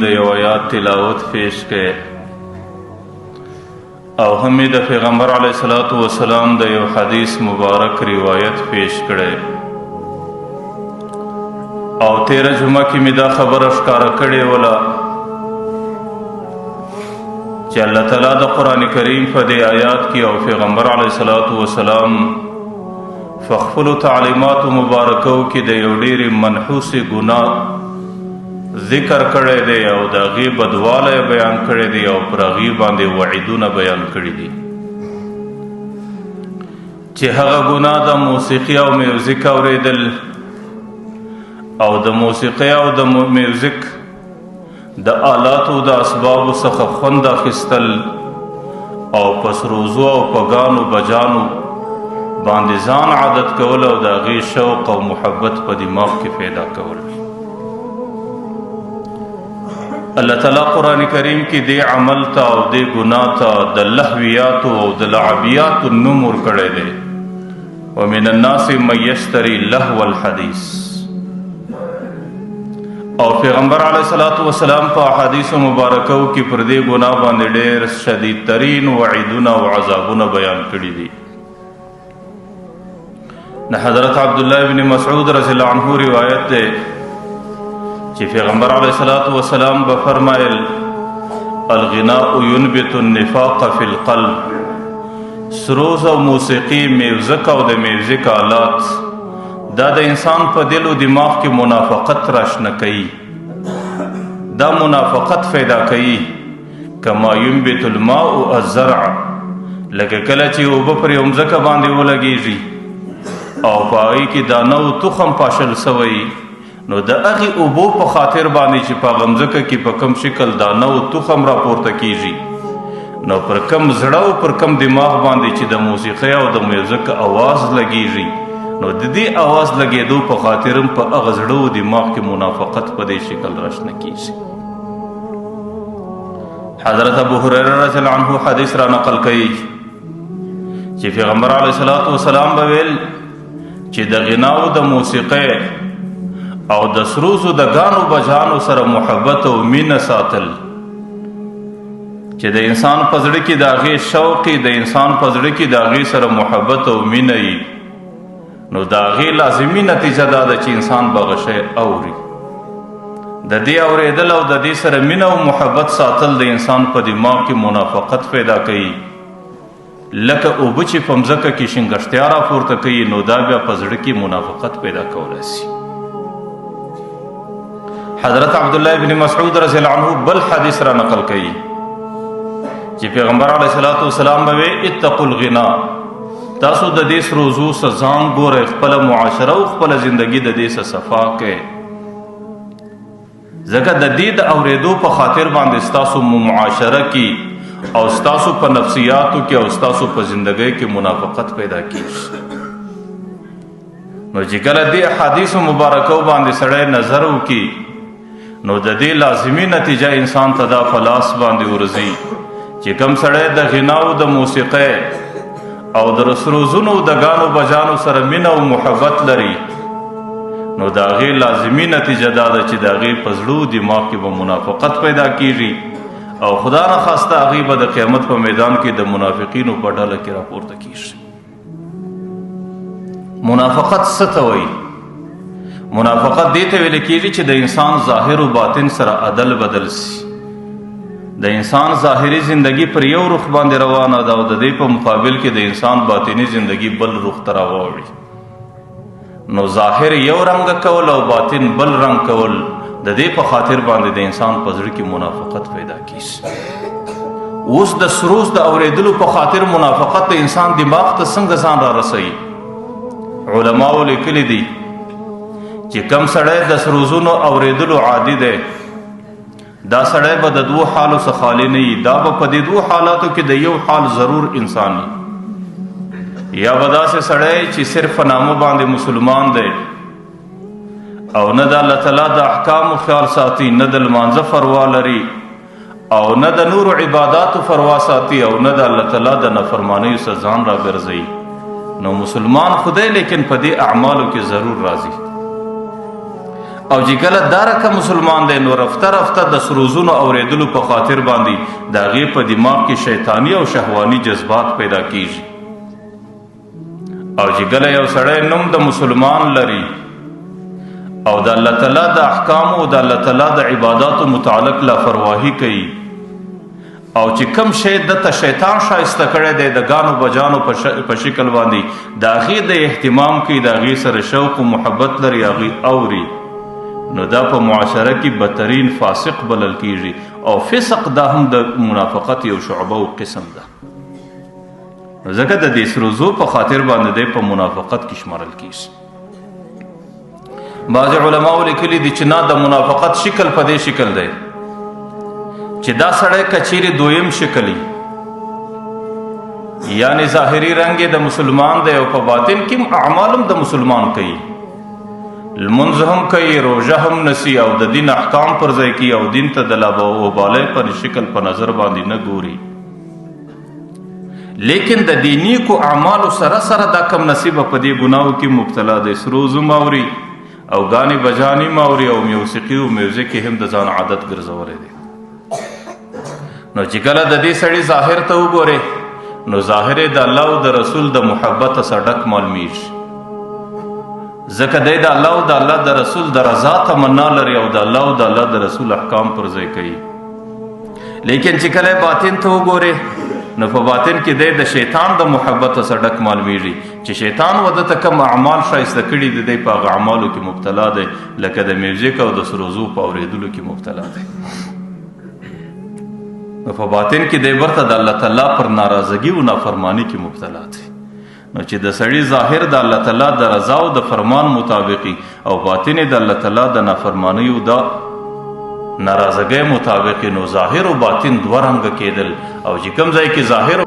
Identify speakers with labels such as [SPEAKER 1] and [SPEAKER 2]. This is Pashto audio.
[SPEAKER 1] د یو آیات تلاوت پیش کړي او هم د پیغمبر علیه الصلاۃ والسلام د یو حدیث مبارک روایت پیش کړي او 13 جمعه کې می دا خبره ښکارا کړې ولا چې الله تعالی د قران کریم په دې آیات کې او پیغمبر علیه الصلاۃ والسلام فخفل تعلیمات مبارکو کې د یو ډېر منحوس ګناه ذکر کړی دی او د هغې بدوالی بیان کړی دی او پر هغې باندې وعیدونه بیان کړي دي چې هغه ګناه د موسیقي او میوزیک اوریدل او د موسیقي او د میوزیک د آلاتو د اسبابو څخه خوند اخیستل او په سروزو او په ګانو بجانو باندې ځان عادت کول او د هغې شوق او محبت په دماغ کې پیدا کول. الله تعالی قرآن کریم کې دې عمل ته او دې ګناه ته د لهویاتو او د لعبیاتو نوم ورکړی دی ومن الناس من یشتری لهو الحدیث او پیغمبر علیه الصلاۃ والسلام په احادیثو مبارکو کې پر دې ګناه باندې ډېر شدید ترین وعیدونه او عذابونه بیان کړي دي. نه حضرت عبدالله ابن مسعود رضی الله عنه روایت ده چې پیغمبر علیه الصلاۃ والسلام به فرمایل الغناء ينبت النفاق فی القلب سروز او موسیقي میوزک او د میوزک آلات دا د انسان په دل او دماغ کې منافقت راشنه کوي دا منافقت پیدا کوي کما ينبت الماء الزرع لکه کله چې اوبه پر یو مځکه باندې ولګیږي او په هغې کې دانه او تخم پاشل سوی نو د هغې اوبو په خاطر باندې چې په هغه مځکه کې په کم شکل دانه او تخم راپورته کیږي نو پر کم زړه او پر کم دماغ باندې چې د موسیقۍ او د میوزک اواز لګیږي نو د دې اواز لګېدو په خاطر هم په هغه زړه او دماغ کې منافقت په دې شکل راشنه کیږي. حضرت ابو هریره رضی الله عنه حدیث را نقل کوي چې پیغمبر علیه الصلاۃ والسلام به ویل چې د غنا او د موسیقۍ او د سروزو د ګانو بجانو سره محبت او مینه ساتل چې د انسان په زړه کې د هغې شوق د انسان په زړه کې د هغې سره محبت او مینه وي نو د هغې لازمي نتیجه دا ده چې انسان به هغه شی اوري. د دې اورېدل او د دې سره مینه او محبت ساتل د انسان په دماغ کې منافقت پیدا کوي لکه اوبه چې په مځکه کې شنګشتیا راپورته کوي نو دا بیا په زړه کې منافقت پیدا کولی شي. حضرت عبدالله ابن مسعود رضی الله عنه بل حدیث را نقل کوي چې پیغمبر علیه الصلاۃ والسلام به وی اتقوا الغنا تاسو د دې سروزو څخه ځان ګورئ خپله معاشره او خپله زندګي د دې څخه صفا کړئ ځکه د دې د اورېدو په خاطر باندې ستاسو معاشره کې او ستاسو په نفسیاتو کې او ستاسو په زندګۍ کې منافقت پیدا کیږي. نو چې کله دې احادیثو مبارکو باندې سړی نظر وکړي نو د دې لازمي نتیجه انسان ته دا په لاس باندې ورځي چې کم سړی د غنا او د موسیقۍ او د سروزونو د ګانو بجانو سره مینه او محبت لري نو د هغې لازمي نتیجه دا ده چې د هغې په زړه دماغ کې به منافقت پیدا کیږي او خدا نخواسته هغې به د قیامت په میدان کې د منافقینو په ډله کې راپورته کیږي. منافقت څه ته وایي؟ منافقت دې ته ویل کیږي چې د انسان ظاهر او باطن سره عدل بدل سي. د انسان ظاهري زندگی پر یو رخ باندې روانه ده او د دې په مقابل کې د انسان باطنی زندگی بل رخ ته راوړي نو ظاهر یو رنګ کول او باطن بل رنګ کول د دې په خاطر باندې د انسان په زړه کې منافقت پیدا کیږي. اوس د سروز د اورېدلو په خاطر منافقت د انسان دماغ ته څنګه ځان را رسوي؟ علماو لیکلي دي چې کم سړی د سروزونو اورېدلو عادي دی دا سړی به د دوه حالو څخه خالی نه وي دا به په دې دوه حالاتو کې د یو حال ضرور انسان وي یا به داسې سړی چې صرف په نامه باندې مسلمان دی او نه د الله تعالی د احکامو خیال ساتي نه د لمانځه فروا لري او نه د نورو عباداتو فروا ساتي او نه د الله تعالی د نافرمانیو څخه ځان راګرځوي نو مسلمان خدای لیکن په دې اعمالو کې ضرور راځي او چې کله دا رقم مسلمان دی نو رفته رفته د سروزونو اورېدلو په خاطر باندې د هغې په دماغ کې شیطاني او شهواني جذبات پیدا کیږي. او چې کله یو سړی نوم د مسلمان لري او د الله تعالی د احکامو او د الله تعالی د عباداتو متعلق لاپرواهي کوي او چې کم شی دته شیطان شایسته کړی دی د ګانو بجانو په شکل باندې د هغې د اهتمام کوي، د هغې سره شوق و محبت لري، هغې اوري، نو دا په معاشره کې بدترین فاسق بلل کیږي. او فسق دا هم د منافقت یو شعبه او قسم ده. ځکه د دې سروزو په خاطر باندې دی په منافقت کې شمارل کیږي. بعض علماء لیکلي دي چې نه، د منافقت شکل په دې شکل دی چې دا سړی کچیرې دویم شکلی، یعنی ظاهري رنګ د مسلمان دی او په باطن کې اعمال هم د مسلمان کوي، لمونځ هم کوي، روژه هم نسی او د دین احکام پر ځای کوي او دین ته د لابالۍ پر شکل په نظر باندې نه ګوري. لیکن د دینی کو اعمالو سره سره دا کم نصیبه په دې ګناهو کې مبتلا دی. سروزو ماوري او غانې بجانې ماوري او موسیقي او میوزیک هم د ځان عادت ګرځولی دی. نو چې کله د دې سړي ظاهر ته وګورې نو ظاهر د الله او د رسول د محبت سره ډک معلومیږي، ځکه دی د الله او د الله د رسول د رضا تمنا لري او د الله او د الله د رسول احکام پر ځای کوي. لیکن چې کله باطن ته وګورې نو په باطن کې دی د شیطان د محبت سره ډک معلومیږي چې شیطان وده ته کم اعمال ښایسته کړي دي، دی په هغه اعمالو کې مبتلا دی، لکه د میوزیک او د سروزو په اورېدلو کې مبتلا دی. نو په باطن کې دی ورته د الله تعالی پر ناراضګي او نافرمانی کې مبتلا دی. نو چې د سړي ظاهر د الله تعالی د رضا او د فرمان مطابقي او باطن د الله تعالی د نافرمانی او د ناراضګۍ مطابق، نو ظاهر او باطن دوه رنګه کېدل. او چې کوم ځای کې ظاهر